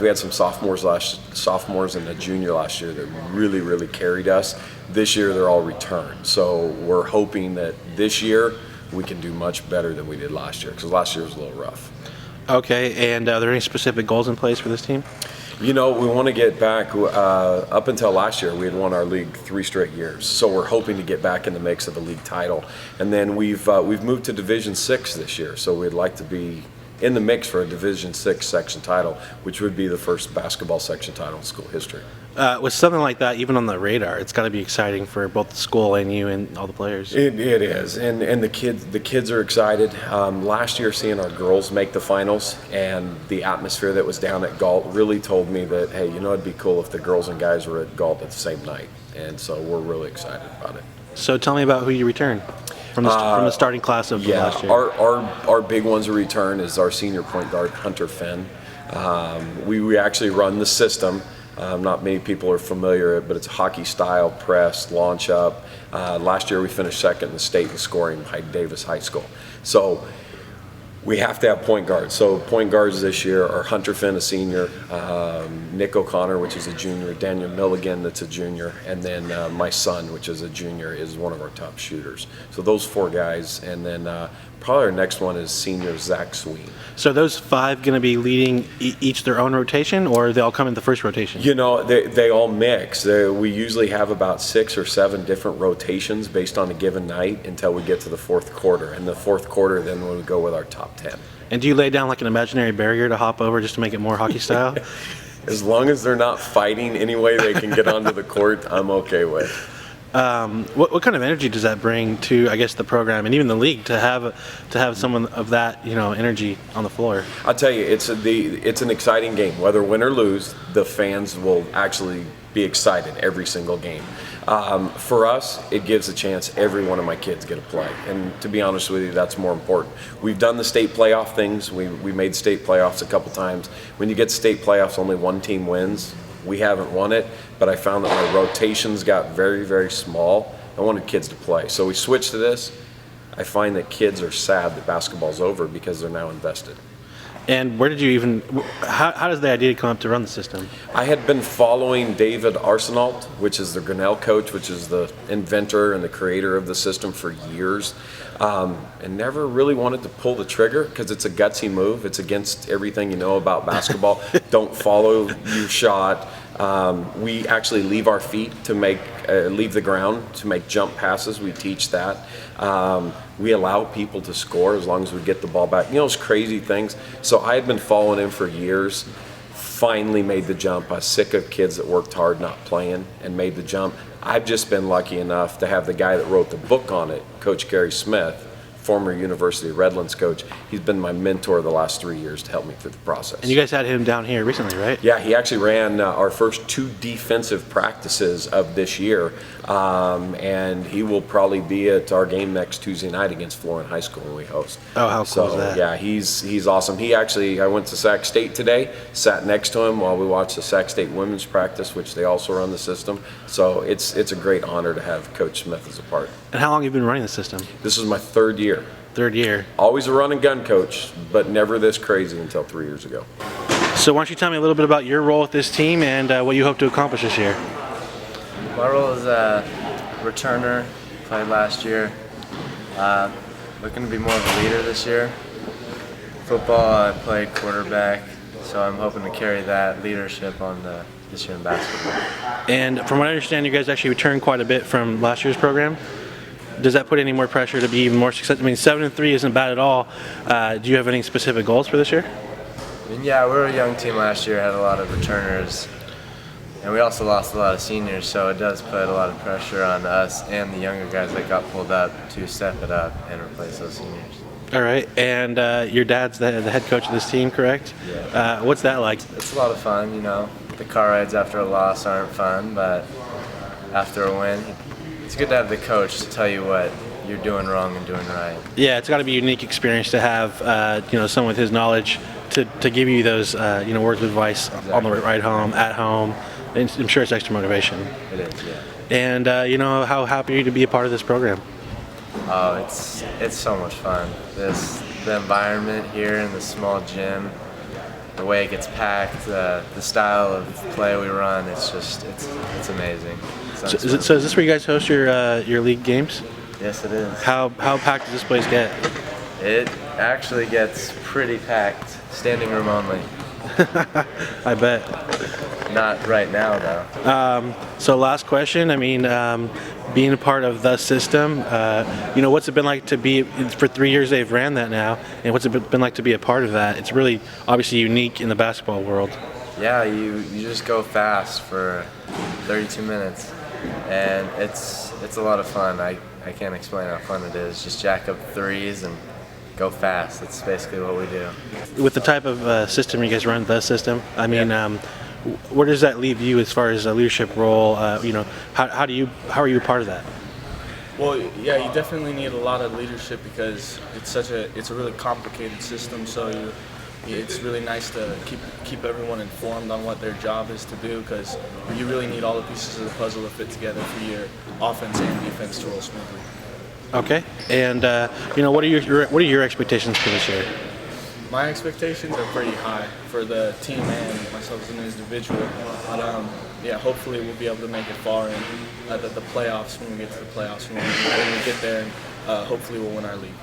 we had some sophomores and a junior last year that really carried us. This year they're all returned. So we're hoping that this year we can do much better than we did last year, because last year was a little rough. Okay, and are there any specific goals in place for this team? We want to get back. Up until last year, we had won our league 3 straight years, so we're hoping to get back in the mix of a league title. And then we've moved to Division 6 this year, so we'd like to be in the mix for a Division 6 section title, which would be the first basketball section title in school history. With something like that, even on the radar, it's got to be exciting for both the school and you and all the players. It is, and the kids are excited. Last year, seeing our girls make the finals and the atmosphere that was down at Galt really told me that, hey, it'd be cool if the girls and guys were at Galt at the same night, and so we're really excited about it. So tell me about who you return from the starting class of last year. Our big ones to return is our senior point guard, Hunter Finn. We actually run the system. Not many people are familiar, but it's a hockey style press, launch up. Last year we finished second in the state in scoring behind Davis High School. So we have to have point guards. So point guards this year are Hunter Finn, a senior, Nick O'Connor, which is a junior, Daniel Milligan, that's a junior, and then my son, which is a junior, is one of our top shooters. So those 4 guys, and then probably our next one is senior Zach Sween. So are those 5 going to be leading each their own rotation, or they all come in the first rotation? They all mix. We usually have about 6 or 7 different rotations based on a given night until we get to the 4th quarter. And the 4th quarter, then we go with our top 10. And do you lay down like an imaginary barrier to hop over just to make it more hockey style? As long as they're not fighting any way they can get onto the court, I'm okay with. What kind of energy does that bring to, I guess, the program and even the league to have someone of that energy on the floor? I'll tell you, it's an exciting game. Whether win or lose, the fans will actually be excited every single game. For us, it gives a chance every one of my kids get to play, and to be honest with you, that's more important. We've done the state playoff things. We made state playoffs a couple times. When you get state playoffs, only one team wins. We haven't won it, but I found that my rotations got very small. I wanted kids to play, so we switched to this. I find that kids are sad that basketball's over because they're now invested. And where did you how does the idea come up to run the system? I had been following David Arsenault, which is the Grinnell coach, which is the inventor and the creator of the system, for years, and never really wanted to pull the trigger because it's a gutsy move. It's against everything you know about basketball. Don't follow your shot. We actually leave our feet to leave the ground to make jump passes. We teach that. We allow people to score as long as we get the ball back. Those crazy things. So I had been following him for years. Finally made the jump. I was sick of kids that worked hard not playing and made the jump. I've just been lucky enough to have the guy that wrote the book on it, Coach Gary Smith, former University of Redlands coach. He's been my mentor the last 3 years to help me through the process. And you guys had him down here recently, right? Yeah, he actually ran our first 2 defensive practices of this year, and he will probably be at our game next Tuesday night against Florence High School when we host. Oh, how cool is that? Yeah, he's awesome. I went to Sac State today, sat next to him while we watched the Sac State women's practice, which they also run the system. So it's a great honor to have Coach Smith as a part. And how long have you been running the system? This is my 3rd year. 3rd year. Always a run and gun coach, but never this crazy until 3 years ago. So why don't you tell me a little bit about your role with this team and what you hope to accomplish this year? My role is a returner. Played last year. Looking to be more of a leader this year. Football, I played quarterback, so I'm hoping to carry that leadership on this year in basketball. And from what I understand, you guys actually returned quite a bit from last year's program. Does that put any more pressure to be even more successful? I mean, 7-3 isn't bad at all. Do you have any specific goals for this year? Yeah, we were a young team last year, had a lot of returners, and we also lost a lot of seniors, so it does put a lot of pressure on us and the younger guys that got pulled up to step it up and replace those seniors. All right, and your dad's the head coach of this team, correct? Yeah. What's that like? It's a lot of fun, The car rides after a loss aren't fun, but after a win, it's good to have the coach to tell you what you're doing wrong and doing right. Yeah, it's got to be a unique experience to have, someone with his knowledge to give you those, words of advice on the ride home, at home. And I'm sure it's extra motivation. It is, yeah. And how happy are you to be a part of this program? Oh, it's so much fun. The environment here in the small gym, the way it gets packed, the style of play we run. It's amazing. So is this where you guys host your league games? Yes, it is. How packed does this place get? It actually gets pretty packed, standing room only. I bet. Not right now, though. So last question. I mean, being a part of the system, what's it been like to be for 3 years they've ran that now, and what's it been like to be a part of that? It's really obviously unique in the basketball world. Yeah, you just go fast for 32 minutes, and it's a lot of fun. I can't explain how fun it is. Just jack up threes and go fast. That's basically what we do. With the type of system you guys run, the system, I mean, where does that leave you as far as a leadership role? How are you a part of that? Well, yeah, you definitely need a lot of leadership because it's a really complicated system. So it's really nice to keep everyone informed on what their job is to do, because you really need all the pieces of the puzzle to fit together for your offense and defense to roll smoothly. Okay, and what are your expectations for this year? My expectations are pretty high for the team and myself as an individual. But hopefully we'll be able to make it far in the playoffs when we get to the playoffs. When we get there, and hopefully we'll win our league.